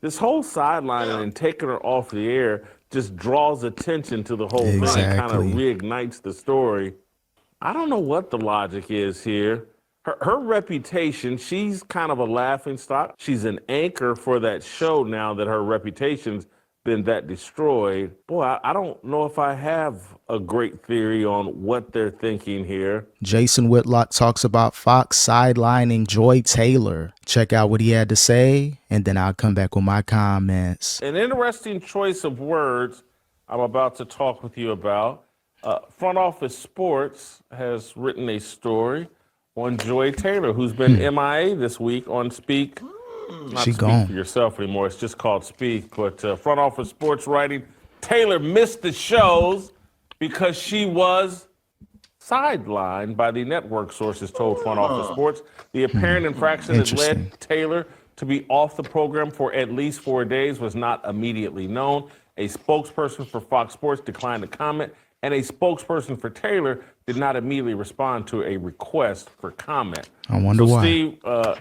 This whole sidelining and taking her off the air just draws attention to the whole thing and kind of Exactly. reignites the story. I don't know what the logic is here. Her reputation, she's kind of a laughing stock. She's an anchor for that show now that her reputation's been that destroyed. Boy, I don't know if I have a great theory on what they're thinking here. Jason Whitlock talks about Fox sidelining Joy Taylor. Check out what he had to say, and then I'll come back with my comments. An interesting choice of words I'm about to talk with you about. Front Office Sports has written a story on Joy Taylor, who's been MIA this week on Speak. Not She Speak gone. for Yourself anymore. It's just called Speak. But Front Office Sports writing, Taylor missed the shows because she was sidelined by the network, sources told Front Office Sports. The apparent infraction that Interesting. led Taylor to be off the program for at least 4 days was not immediately known. A spokesperson for Fox Sports declined to comment, and a spokesperson for Taylor did not immediately respond to a request for comment. I wonder why. Steve,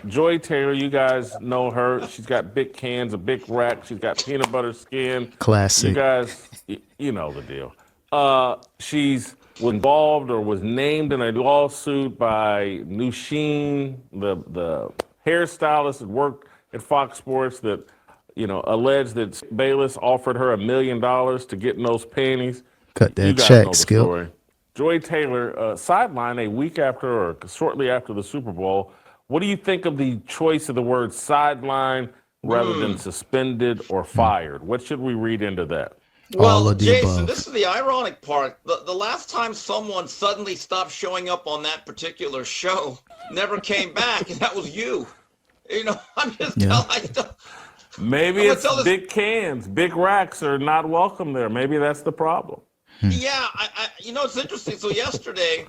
Joy Taylor, you guys know her. She's got big cans, a big rack. She's got peanut butter skin. Classic. You guys, you know the deal. She's involved or was named in a lawsuit by Nushin, the hairstylist that worked at Fox Sports, that alleged that Bayless offered her $1 million to get in those panties. Cut You that guys check, know the Skip. story. Joy Taylor sidelined a week after or shortly after the Super Bowl. What do you think of the choice of the word sideline rather than suspended or fired? What should we read into that? All Well, of the Jason, above. this is the ironic part. The last time someone suddenly stopped showing up on that particular show never came back, and that was you. I'm just Yeah. Maybe I'm gonna it's tell this- big cans, big racks are not welcome there. Maybe that's the problem. Yeah, it's interesting. So yesterday,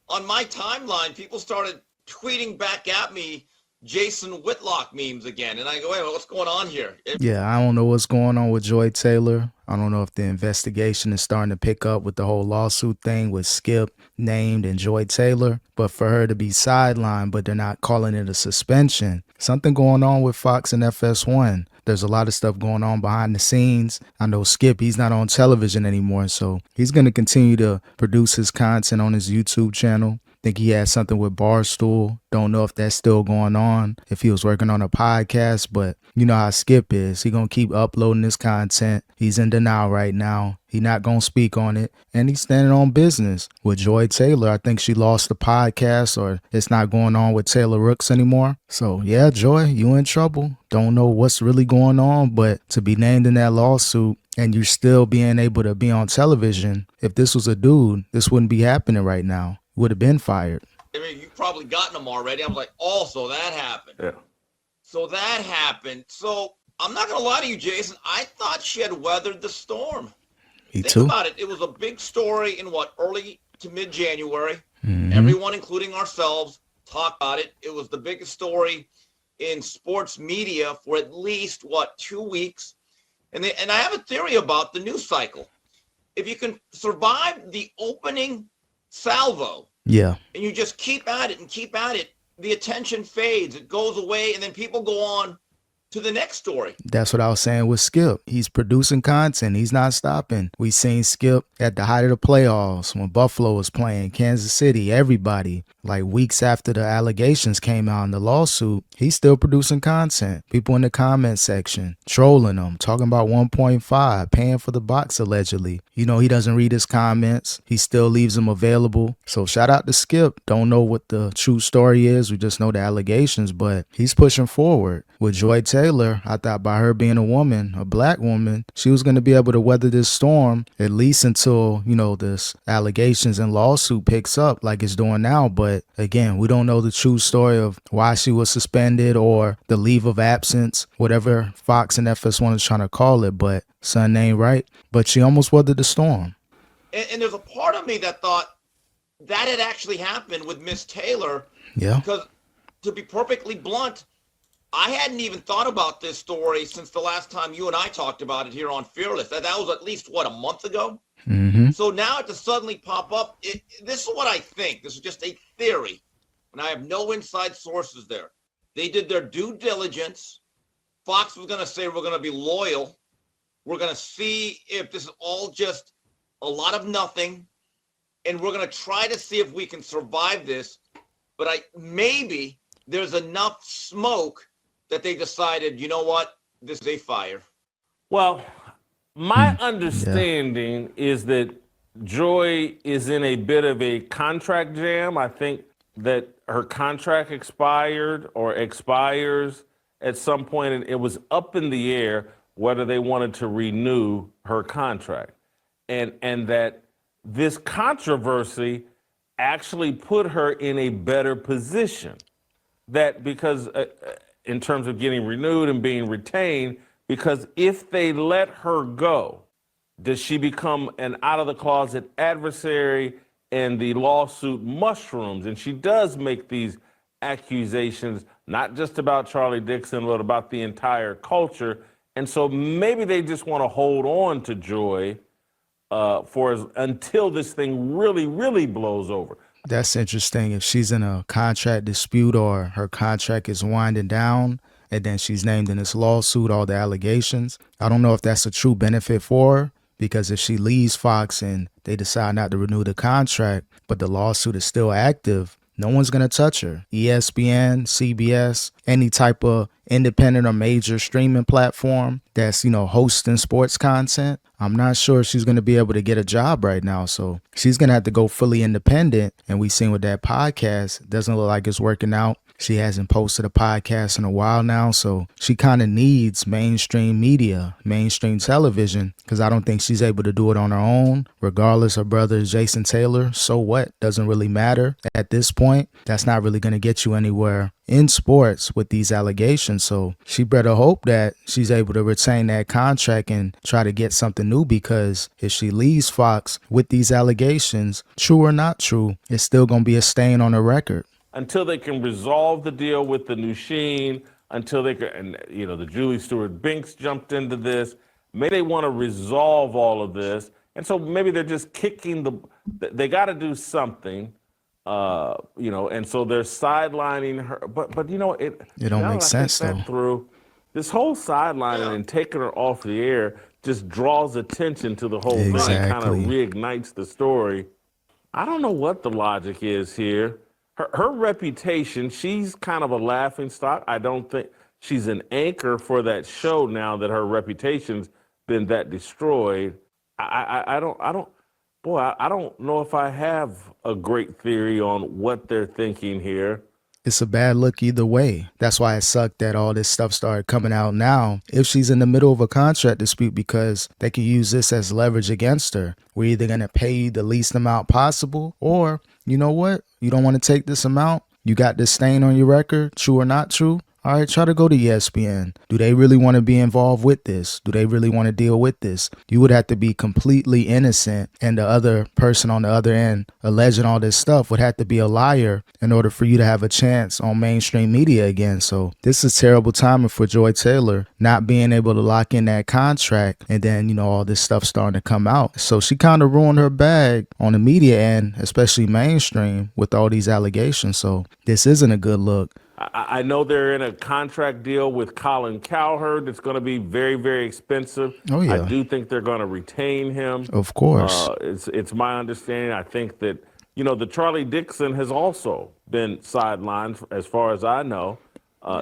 on my timeline, people started tweeting back at me Jason Whitlock memes again. And I go, wait, what's going on here? Yeah, I don't know what's going on with Joy Taylor. I don't know if the investigation is starting to pick up with the whole lawsuit thing with Skip named and Joy Taylor. But for her to be sidelined, but they're not calling it a suspension, something going on with Fox and FS1. There's a lot of stuff going on behind the scenes. I know Skip, he's not on television anymore, so he's going to continue to produce his content on his YouTube channel. Think he had something with Barstool. Don't know if that's still going on, if he was working on a podcast, but you know how Skip is. He gonna keep uploading his content. He's in denial right now. He not gonna speak on it, and he's standing on business. With Joy Taylor, I think she lost the podcast, or it's not going on with Taylor Rooks anymore. So yeah, Joy, you in trouble. Don't know what's really going on, but to be named in that lawsuit and you're still being able to be on television, if this was a dude, this wouldn't be happening right now. Would have been fired. I mean, you've probably gotten them already. I was like, oh, so that happened. Yeah. So that happened. So I'm not going to lie to you, Jason. I thought she had weathered the storm. Me Think too. about it. It was a big story in early to mid-January. Mhm. Everyone, including ourselves, talked about it. It was the biggest story in sports media for at least, 2 weeks. And I have a theory about the news cycle. If you can survive the opening salvo, Yeah. and you just keep at it, the attention fades, it goes away, and then people go on to the next story. That's what I was saying with Skip. He's producing content. He's not stopping. We seen Skip at the height of the playoffs when Buffalo was playing, Kansas City, everybody. Like weeks after the allegations came out in the lawsuit, he's still producing content. People in the comment section trolling him, talking about 1.5, paying for the box allegedly. You know, he doesn't read his comments. He still leaves them available. So shout out to Skip. Don't know what the true story is. We just know the allegations, but he's pushing forward. With Joy Taylor, I thought by her being a woman, a black woman, she was going to be able to weather this storm at least until, this allegations and lawsuit picks up like it's doing now. But again, we don't know the true story of why she was suspended or the leave of absence, whatever Fox and FS1 is trying to call it. But son ain't right. But she almost weathered the storm. And there's a part of me that thought that had actually happened with Miss Taylor. Yeah. Because to be perfectly blunt, I hadn't even thought about this story since the last time you and I talked about it here on Fearless. That was at least, a month ago? Mm-hmm. So now to suddenly pop up, this is what I think. This is just a theory, and I have no inside sources there. They did their due diligence. Fox was going to say we're going to be loyal. We're going to see if this is all just a lot of nothing, and we're going to try to see if we can survive this. But maybe there's enough smoke that they decided, you know what, this is a fire. Well, my understanding is that Joy is in a bit of a contract jam. I think that her contract expired or expires at some point, and it was up in the air whether they wanted to renew her contract. And that this controversy actually put her in a better position. That because in terms of getting renewed and being retained, because if they let her go, does she become an out-of-the-closet adversary and the lawsuit mushrooms? And she does make these accusations, not just about Charlie Dixon, but about the entire culture. And so maybe they just want to hold on to Joy until this thing really, really blows over. That's interesting. If she's in a contract dispute or her contract is winding down and then she's named in this lawsuit, all the allegations, I don't know if that's a true benefit for her, because if she leaves Fox and they decide not to renew the contract, but the lawsuit is still active, no one's going to touch her. ESPN, CBS, any type of independent or major streaming platform that's, hosting sports content, I'm not sure she's going to be able to get a job right now. So she's going to have to go fully independent. And we've seen with that podcast, it doesn't look like it's working out. She hasn't posted a podcast in a while now, so she kind of needs mainstream media, mainstream television, because I don't think she's able to do it on her own. Regardless, her brother is Jason Taylor. So what? Doesn't really matter at this point. That's not really going to get you anywhere in sports with these allegations. So she better hope that she's able to retain that contract and try to get something new, because if she leaves Fox with these allegations, true or not true, it's still going to be a stain on her record. Until they can resolve the deal with the Nusheen, until they can, and the Julie Stewart-Binks jumped into this. Maybe they want to resolve all of this, and so maybe they're just kicking they got to do something, and so they're sidelining her. But it don't make sense though. Through this whole sidelining and taking her off the air just draws attention to the whole thing, kind of reignites the story. I don't know what the logic is here. Her reputation, she's kind of a laughingstock. I don't think she's an anchor for that show now that her reputation's been that destroyed. I don't know if I have a great theory on what they're thinking here. It's a bad look either way. That's why it sucked that all this stuff started coming out now. If she's in the middle of a contract dispute, because they can use this as leverage against her. We're either going to pay you the least amount possible, or you know what? You don't want to take this amount. You got this stain on your record, true or not true. All right, try to go to ESPN. Do they really want to be involved with this? Do they really want to deal with this? You would have to be completely innocent, and the other person on the other end alleging all this stuff would have to be a liar in order for you to have a chance on mainstream media again. So this is terrible timing for Joy Taylor, not being able to lock in that contract, and then, all this stuff starting to come out. So she kind of ruined her bag on the media end, especially mainstream, with all these allegations. So this isn't a good look. I know they're in a contract deal with Colin Cowherd that's going to be very, very expensive. Oh, yeah. I do think they're going to retain him. Of course. It's my understanding. I think that, the Charlie Dixon has also been sidelined as far as I know.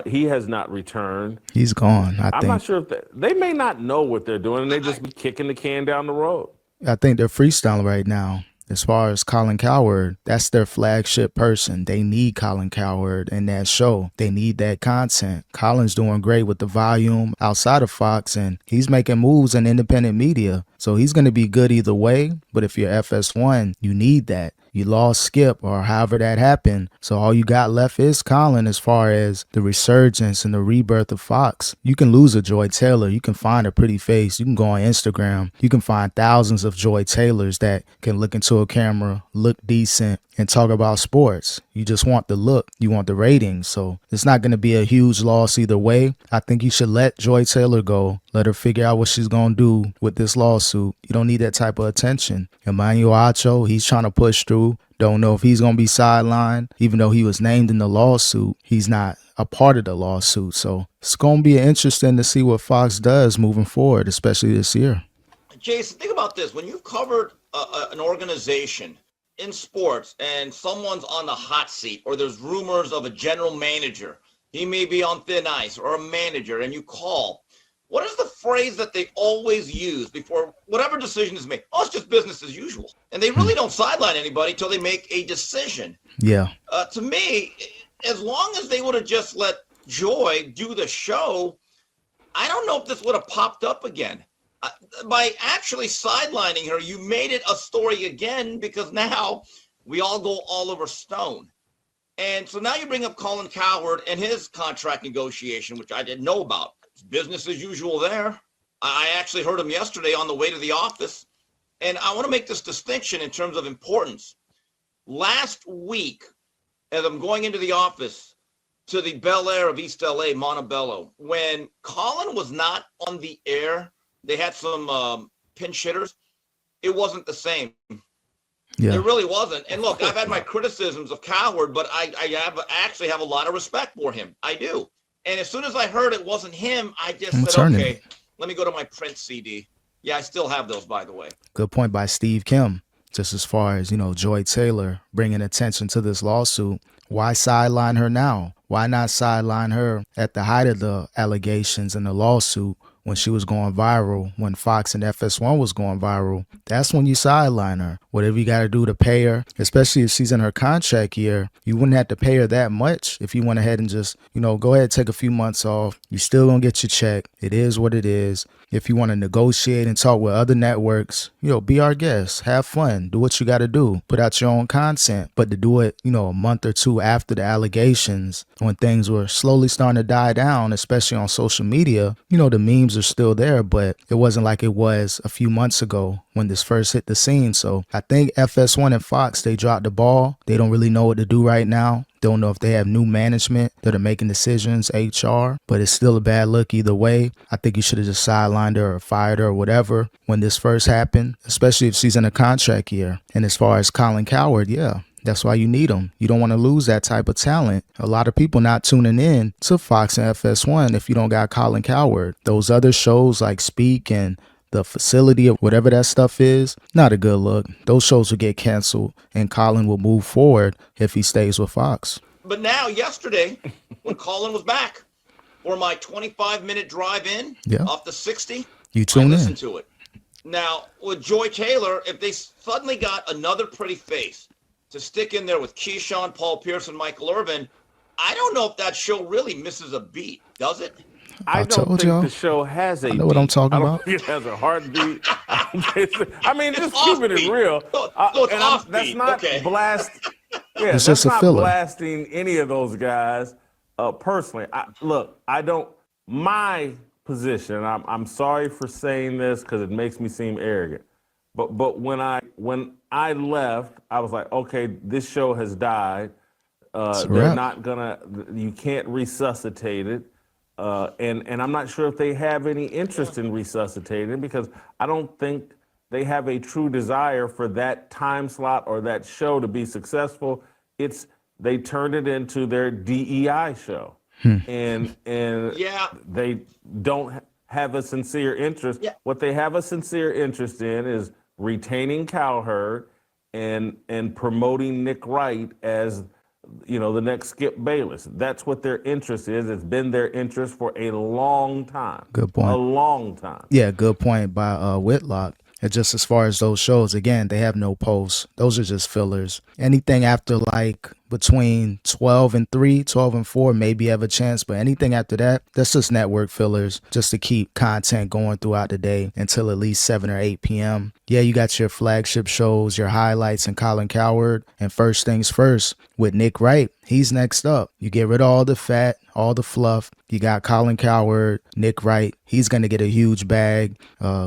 He has not returned. He's gone, I'm not sure if they may not know what they're doing, and they just be kicking the can down the road. I think they're freestyling right now. As far as Colin Cowherd, that's their flagship person. They need Colin Cowherd in that show. They need that content. Colin's doing great with the volume outside of Fox, and he's making moves in independent media. So he's going to be good either way. But if you're FS1, you need that. You lost Skip or however that happened. So all you got left is Colin as far as the resurgence and the rebirth of Fox. You can lose a Joy Taylor. You can find a pretty face. You can go on Instagram. You can find thousands of Joy Taylors that can look into a camera, look decent, and talk about sports. You just want the look. You want the ratings. So it's not going to be a huge loss either way. I think you should let Joy Taylor go. Let her figure out what she's going to do with this lawsuit. You don't need that type of attention. Emmanuel Acho, he's trying to push through. Don't know if he's going to be sidelined. Even though he was named in the lawsuit, he's not a part of the lawsuit. So it's going to be interesting to see what Fox does moving forward, especially this year. Jason, think about this. When you've covered an organization in sports and someone's on the hot seat, or there's rumors of a general manager, he may be on thin ice, or a manager, and you call, what is the phrase that they always use before whatever decision is made? Oh, it's just business as usual. And they really don't sideline anybody until they make a decision. Yeah. To me, as long as they would have just let Joy do the show, I don't know if this would have popped up again. By actually sidelining her, you made it a story again, because now we all go all over Stone. And so now you bring up Colin Cowherd and his contract negotiation, which I didn't know about. It's business as usual there. I actually heard him yesterday on the way to the office. And I want to make this distinction in terms of importance. Last week, as I'm going into the office to the Bel Air of East LA, Montebello, when Colin was not on the air, they had some pinch hitters. It wasn't the same. Yeah. It really wasn't. And look, I've had my criticisms of Cowherd, but I actually have a lot of respect for him. I do. And as soon as I heard it wasn't him, I just said, okay, let me go to my print CD. Yeah, I still have those, by the way. Good point by Steve Kim. Just as far as, Joy Taylor bringing attention to this lawsuit, why sideline her now? Why not sideline her at the height of the allegations and the lawsuit when she was going viral, when Fox and FS1 was going viral? That's when you sideline her. Whatever you got to do to pay her, especially if she's in her contract year, you wouldn't have to pay her that much if you went ahead and just, go ahead and take a few months off. You're still going to get your check. It is what it is. If you want to negotiate and talk with other networks, be our guest, have fun, do what you got to do, put out your own content. But to do it, a month or two after the allegations, when things were slowly starting to die down, especially on social media, the memes are still there, but it wasn't like it was a few months ago when this first hit the scene. So I think FS1 and Fox, they dropped the ball. They don't really know what to do right now. Don't know if they have new management that are making decisions, HR, but it's still a bad look either way. I think you should have just sidelined her or fired her or whatever when this first happened, especially if she's in a contract year. And as far as Colin Cowherd, yeah, that's why you need him. You don't want to lose that type of talent. A lot of people not tuning in to Fox and FS1 if you don't got Colin Cowherd. Those other shows like Speak and The Facility or whatever that stuff is, not a good look. Those shows will get canceled and Colin will move forward if he stays with Fox. But now, yesterday, when Colin was back for my 25-minute drive in off the 60, you tune in. Listened to it. Now, with Joy Taylor, if they suddenly got another pretty face to stick in there with Keyshawn, Paul Pierce, and Michael Irvin, I don't know if that show really misses a beat, does it? I don't think the show has a beat. I know what I'm talking about. It has a heartbeat. I mean, just keeping it real. So it's that's not blast. Yeah, it's that's just a not filler. Blasting any of those guys. Personally, I don't. My position. I'm sorry for saying this because it makes me seem arrogant. But when I left, I was like, okay, this show has died. They're not gonna. You can't resuscitate it. And I'm not sure if they have any interest in resuscitating it because I don't think they have a true desire for that time slot or that show to be successful. They turned it into their DEI show, and they don't have a sincere interest. Yeah. What they have a sincere interest in is retaining Cowherd and promoting Nick Wright as the next Skip Bayless. That's what their interest is. It's been their interest for a long time. Good point. A long time. Yeah, good point by Whitlock. And just as far as those shows, again, they have no posts. Those are just fillers. Anything after like between 12 and 3, 12 and 4, maybe have a chance. But anything after that, that's just network fillers just to keep content going throughout the day until at least 7 or 8 p.m. Yeah, you got your flagship shows, your highlights, and Colin Cowherd. And first things first, with Nick Wright, he's next up. You get rid of all the fat, all the fluff. You got Colin Cowherd, Nick Wright. He's going to get a huge bag.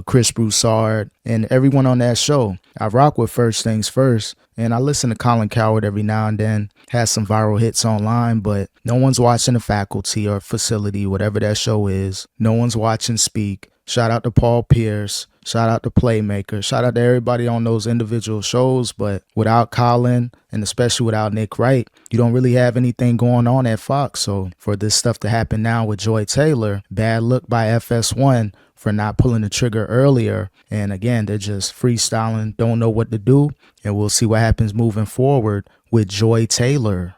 Chris Broussard, and everyone on that show. I rock with First Things First, and I listen to Colin Cowherd every now and then. Has some viral hits online, but no one's watching The Faculty or Facility, whatever that show is. No one's watching Speak. Shout out to Paul Pierce. Shout out to Playmaker. Shout out to everybody on those individual shows. But without Colin, and especially without Nick Wright, you don't really have anything going on at Fox. So for this stuff to happen now with Joy Taylor, bad look by FS1 for not pulling the trigger earlier. And again, they're just freestyling, don't know what to do. And we'll see what happens moving forward with Joy Taylor.